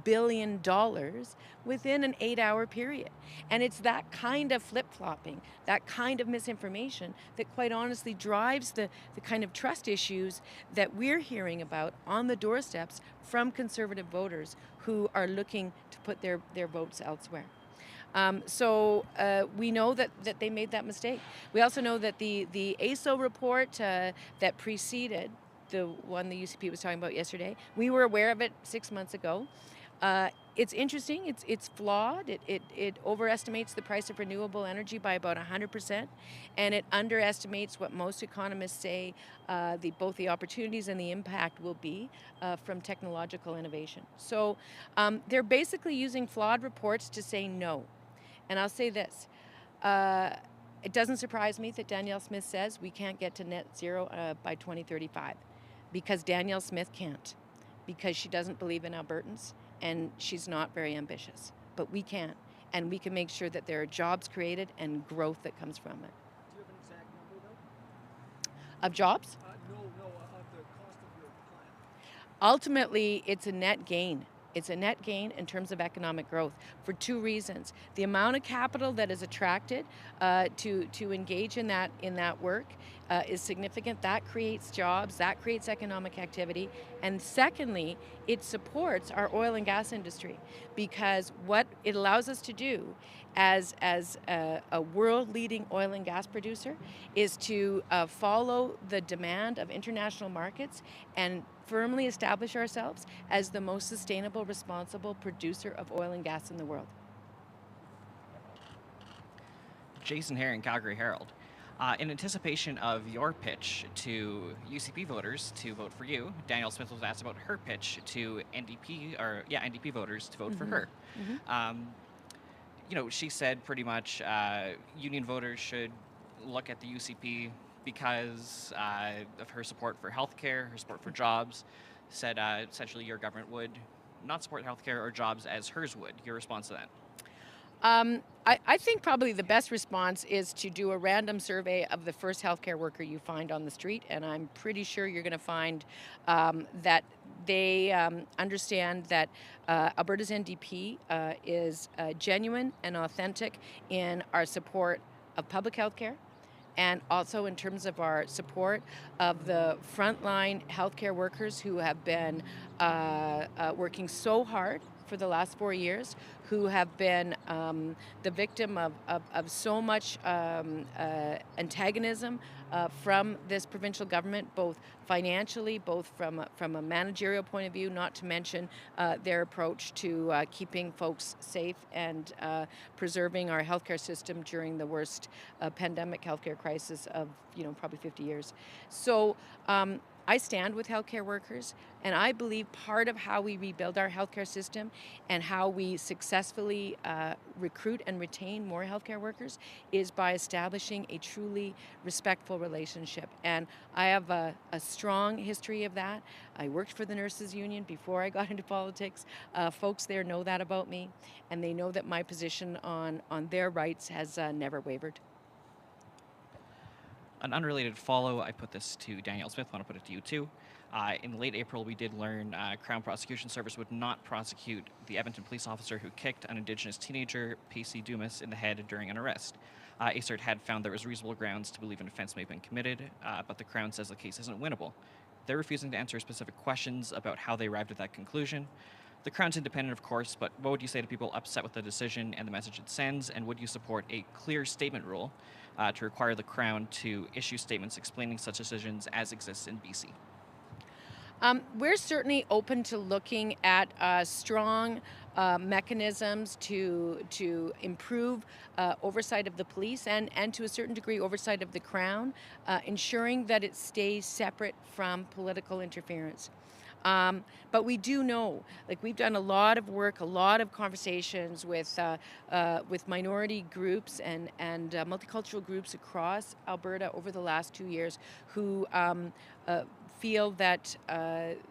billion within an 8-hour period. And it's that kind of flip-flopping, that kind of misinformation that quite honestly drives the kind of trust issues that we're hearing about on the doorsteps from conservative voters who are looking to put their votes elsewhere. We know that they made that mistake. We also know that the ASO report that preceded the one the UCP was talking about yesterday, we were aware of it 6 months ago. It's interesting. It's flawed. It overestimates the price of renewable energy by about 100%, and it underestimates what most economists say both the opportunities and the impact will be from technological innovation. So they're basically using flawed reports to say no. And I'll say this. It doesn't surprise me that Danielle Smith says we can't get to net zero by 2035, because Danielle Smith can't, because she doesn't believe in Albertans and she's not very ambitious. But we can, and we can make sure that there are jobs created and growth that comes from it. Do you have an exact number, Of jobs? No, of the cost of your plan. Ultimately, it's a net gain. It's a net gain in terms of economic growth for two reasons. The amount of capital that is attracted to engage in that work is significant. That creates jobs, that creates economic activity. And secondly, it supports our oil and gas industry, because what it allows us to do as a world-leading oil and gas producer is to follow the demand of international markets and firmly establish ourselves as the most sustainable, responsible producer of oil and gas in the world. Jason Hare in Calgary Herald. In anticipation of your pitch to UCP voters to vote for you, Danielle Smith was asked about her pitch to NDP voters to vote for her. She said pretty much union voters should look at the UCP because of her support for healthcare, her support for jobs. Said essentially your government would not support healthcare or jobs as hers would. Your response to that? I think probably the best response is to do a random survey of the first healthcare worker you find on the street, and I'm pretty sure you're going to find that they understand that Alberta's NDP is genuine and authentic in our support of public healthcare, and also in terms of our support of the frontline healthcare workers who have been working so hard for the last 4 years, who have been the victim of so much antagonism from this provincial government, both financially, both from a managerial point of view, not to mention their approach to keeping folks safe and preserving our healthcare system during the worst pandemic healthcare crisis of probably 50 years. So I stand with healthcare workers, and I believe part of how we rebuild our healthcare system and how we successfully recruit and retain more healthcare workers is by establishing a truly respectful relationship. And I have a strong history of that. I worked for the nurses union before I got into politics. Folks there know that about me, and they know that my position on their rights has never wavered. An unrelated follow, I put this to Danielle Smith, I want to put it to you too. In late April, we did learn Crown Prosecution Service would not prosecute the Edmonton police officer who kicked an Indigenous teenager, Pacey Dumas, in the head during an arrest. ACERT had found there was reasonable grounds to believe an offense may have been committed, but the Crown says the case isn't winnable. They're refusing to answer specific questions about how they arrived at that conclusion. The Crown's independent, of course, but what would you say to people upset with the decision and the message it sends, and would you support a clear statement rule to require the Crown to issue statements explaining such decisions as exists in BC? We're certainly open to looking at strong mechanisms to improve oversight of the police and to a certain degree oversight of the Crown, ensuring that it stays separate from political interference. But we do know, we've done a lot of work, a lot of conversations with minority groups and multicultural groups across Alberta over the last 2 years who feel that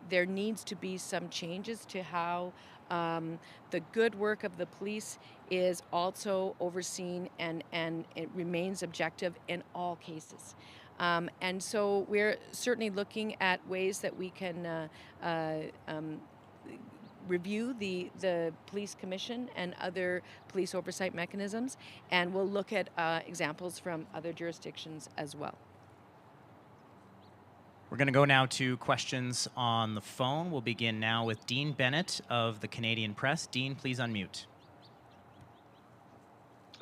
there needs to be some changes to how the good work of the police is also overseen and it remains objective in all cases. And so we're certainly looking at ways that we can review the police commission and other police oversight mechanisms, and we'll look at examples from other jurisdictions as well. We're going to go now to questions on the phone. We'll begin now with Dean Bennett of the Canadian Press. Dean, please unmute.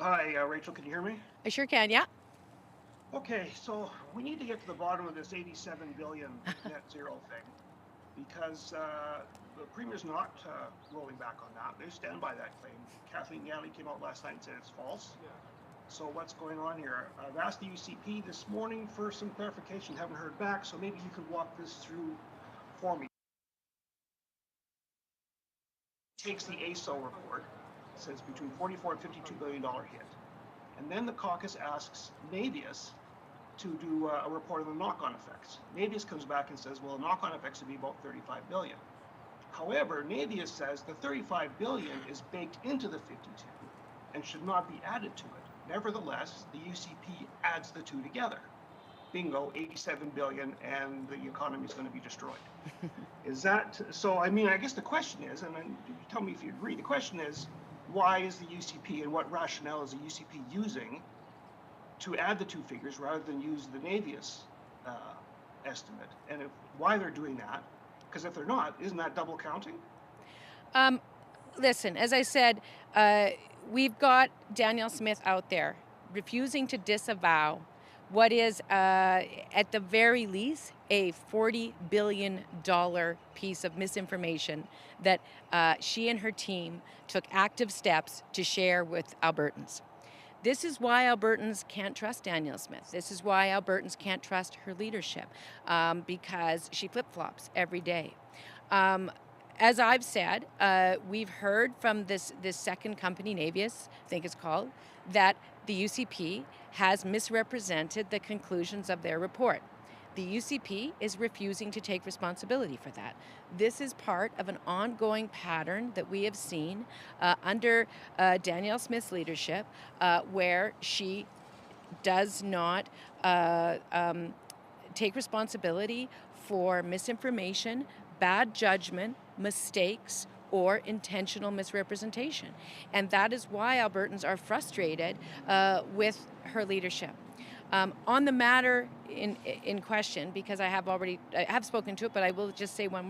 Hi, Rachel, can you hear me? I sure can, yeah. Okay, so we need to get to the bottom of this 87 billion net zero thing, because the Premier's not rolling back on that. They stand by that claim. Kathleen Yanley came out last night and said it's false. Yeah. So what's going on here? I've asked the UCP this morning for some clarification, haven't heard back, so maybe you could walk this through for me. Takes the ASO report, says between 44 and 52 billion dollar hit. And then the caucus asks Navius to do a report on the knock-on effects. Navius comes back and says, well, the knock-on effects would be about 35 billion. However, Navius says the 35 billion is baked into the 52 and should not be added to it. Nevertheless, the UCP adds the two together. Bingo, 87 billion, and the economy is going to be destroyed. Is that so? I mean, I guess the question is, and then you tell me if you agree, the question is, why is the UCP and what rationale is the UCP using to add the two figures rather than use the Navius estimate? And why they're doing that? Because if they're not, isn't that double counting? Listen, as I said, we've got Danielle Smith out there refusing to disavow what is, at the very least, a $40 billion piece of misinformation that she and her team took active steps to share with Albertans. This is why Albertans can't trust Danielle Smith. This is why Albertans can't trust her leadership, because she flip-flops every day. As I've said, we've heard from this second company, Navius, I think it's called, that the UCP has misrepresented the conclusions of their report. The UCP is refusing to take responsibility for that. This is part of an ongoing pattern that we have seen under Danielle Smith's leadership, where she does not take responsibility for misinformation, bad judgment, mistakes, or intentional misrepresentation. And that is why Albertans are frustrated with her leadership. On the matter in question, because I have spoken to it, but I will just say one more